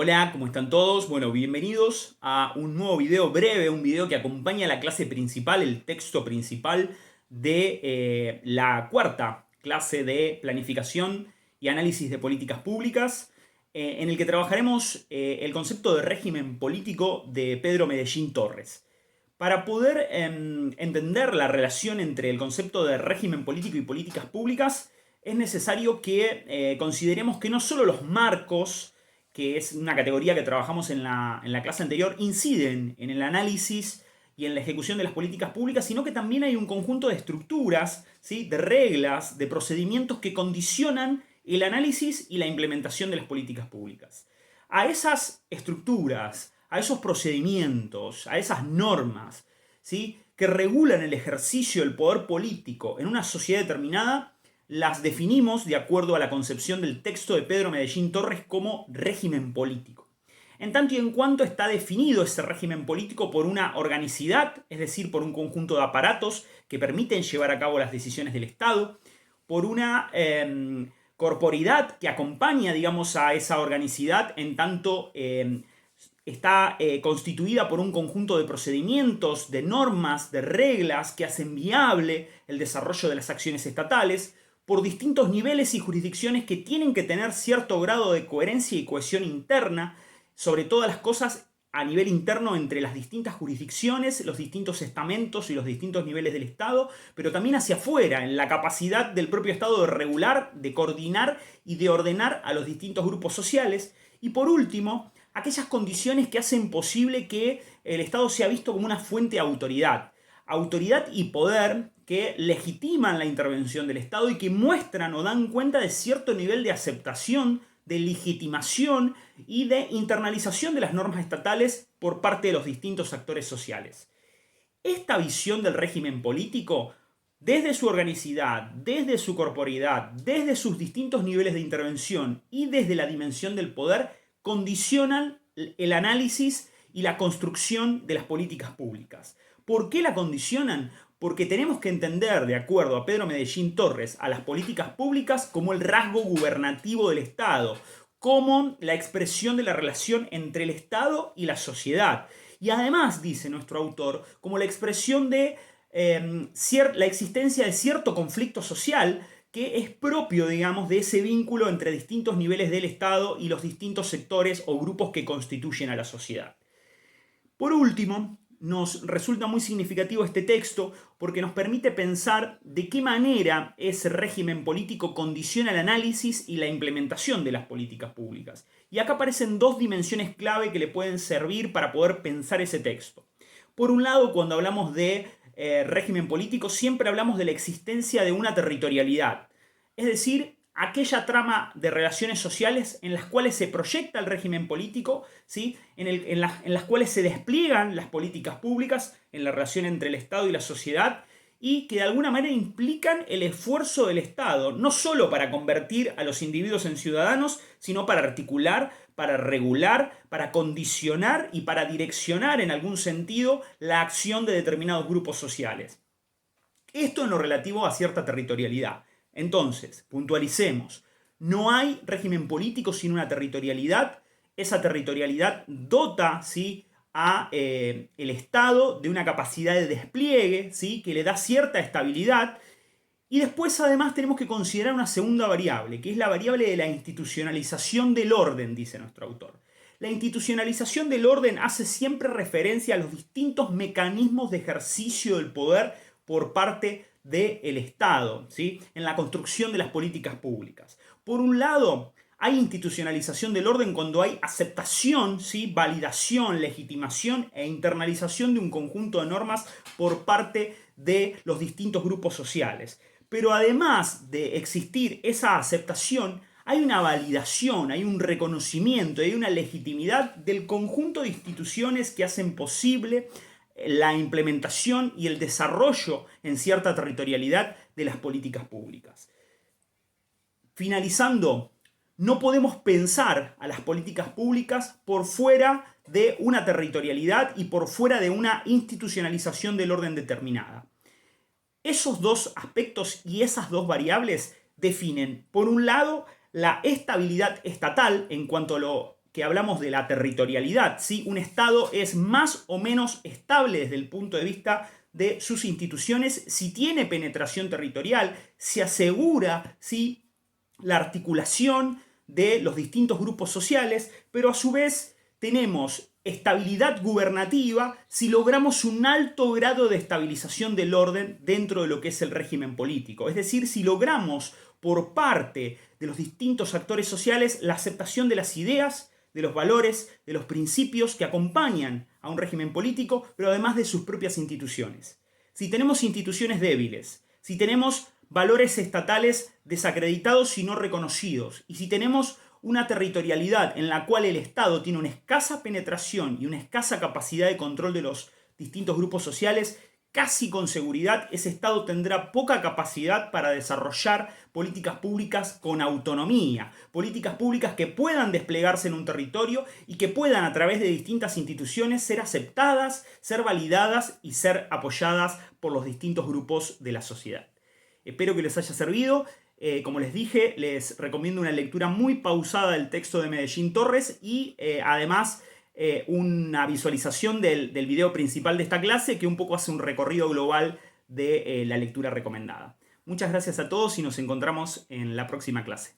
Hola, ¿cómo están todos? Bueno, bienvenidos a un nuevo video breve, un video que acompaña la clase principal, el texto principal de la cuarta clase de planificación y análisis de políticas públicas, en el que trabajaremos el concepto de régimen político de Pedro Medellín Torres. Para poder entender la relación entre el concepto de régimen político y políticas públicas, es necesario que consideremos que no solo los marcos, que es una categoría que trabajamos en la clase anterior, inciden en el análisis y en la ejecución de las políticas públicas, sino que también hay un conjunto de estructuras, ¿sí? De reglas, de procedimientos que condicionan el análisis y la implementación de las políticas públicas. A esas estructuras, a esos procedimientos, a esas normas, ¿sí? Que regulan el ejercicio del poder político en una sociedad determinada, las definimos de acuerdo a la concepción del texto de Pedro Medellín Torres como régimen político. En tanto y en cuanto está definido ese régimen político por una organicidad, es decir, por un conjunto de aparatos que permiten llevar a cabo las decisiones del Estado, por una corporidad que acompaña, digamos, a esa organicidad en tanto está constituida por un conjunto de procedimientos, de normas, de reglas que hacen viable el desarrollo de las acciones estatales, por distintos niveles y jurisdicciones que tienen que tener cierto grado de coherencia y cohesión interna, sobre todas las cosas a nivel interno entre las distintas jurisdicciones, los distintos estamentos y los distintos niveles del Estado, pero también hacia afuera, en la capacidad del propio Estado de regular, de coordinar y de ordenar a los distintos grupos sociales. Y por último, aquellas condiciones que hacen posible que el Estado sea visto como una fuente de autoridad. Autoridad y poder que legitiman la intervención del Estado y que muestran o dan cuenta de cierto nivel de aceptación, de legitimación y de internalización de las normas estatales por parte de los distintos actores sociales. Esta visión del régimen político, desde su organicidad, desde su corporeidad, desde sus distintos niveles de intervención y desde la dimensión del poder, condicionan el análisis y la construcción de las políticas públicas. ¿Por qué la condicionan? Porque tenemos que entender, de acuerdo a Pedro Medellín Torres, a las políticas públicas como el rasgo gubernativo del Estado, como la expresión de la relación entre el Estado y la sociedad. Y además, dice nuestro autor, como la expresión de la existencia de cierto conflicto social que es propio, digamos, de ese vínculo entre distintos niveles del Estado y los distintos sectores o grupos que constituyen a la sociedad. Por último, nos resulta muy significativo este texto porque nos permite pensar de qué manera ese régimen político condiciona el análisis y la implementación de las políticas públicas. Y acá aparecen dos dimensiones clave que le pueden servir para poder pensar ese texto. Por un lado, cuando hablamos de régimen político, siempre hablamos de la existencia de una territorialidad. Es decir, aquella trama de relaciones sociales en las cuales se proyecta el régimen político, ¿sí? en las cuales se despliegan las políticas públicas en la relación entre el Estado y la sociedad y que de alguna manera implican el esfuerzo del Estado, no solo para convertir a los individuos en ciudadanos, sino para articular, para regular, para condicionar y para direccionar en algún sentido la acción de determinados grupos sociales. Esto en lo relativo a cierta territorialidad. Entonces, puntualicemos, no hay régimen político sin una territorialidad. Esa territorialidad dota, ¿sí?, a el Estado de una capacidad de despliegue, ¿sí?, que le da cierta estabilidad. Y después además tenemos que considerar una segunda variable, que es la variable de la institucionalización del orden, dice nuestro autor. La institucionalización del orden hace siempre referencia a los distintos mecanismos de ejercicio del poder por parte del Estado, ¿sí?, en la construcción de las políticas públicas. Por un lado, hay institucionalización del orden cuando hay aceptación, ¿sí?, validación, legitimación e internalización de un conjunto de normas por parte de los distintos grupos sociales. Pero además de existir esa aceptación, hay una validación, hay un reconocimiento, hay una legitimidad del conjunto de instituciones que hacen posible la implementación y el desarrollo en cierta territorialidad de las políticas públicas. Finalizando, no podemos pensar a las políticas públicas por fuera de una territorialidad y por fuera de una institucionalización del orden determinada. Esos dos aspectos y esas dos variables definen, por un lado, la estabilidad estatal en cuanto a lo que hablamos de la territorialidad, ¿sí? Un Estado es más o menos estable desde el punto de vista de sus instituciones si tiene penetración territorial, se asegura, ¿sí?, la articulación de los distintos grupos sociales, pero a su vez tenemos estabilidad gubernativa si logramos un alto grado de estabilización del orden dentro de lo que es el régimen político. Es decir, si logramos por parte de los distintos actores sociales la aceptación de las ideas, de los valores, de los principios que acompañan a un régimen político, pero además de sus propias instituciones. Si tenemos instituciones débiles, si tenemos valores estatales desacreditados y no reconocidos, y si tenemos una territorialidad en la cual el Estado tiene una escasa penetración y una escasa capacidad de control de los distintos grupos sociales, casi con seguridad ese Estado tendrá poca capacidad para desarrollar políticas públicas con autonomía, políticas públicas que puedan desplegarse en un territorio y que puedan a través de distintas instituciones ser aceptadas, ser validadas y ser apoyadas por los distintos grupos de la sociedad. Espero que les haya servido. Como les dije, les recomiendo una lectura muy pausada del texto de Medellín Torres y además una visualización del video principal de esta clase que un poco hace un recorrido global de la lectura recomendada. Muchas gracias a todos y nos encontramos en la próxima clase.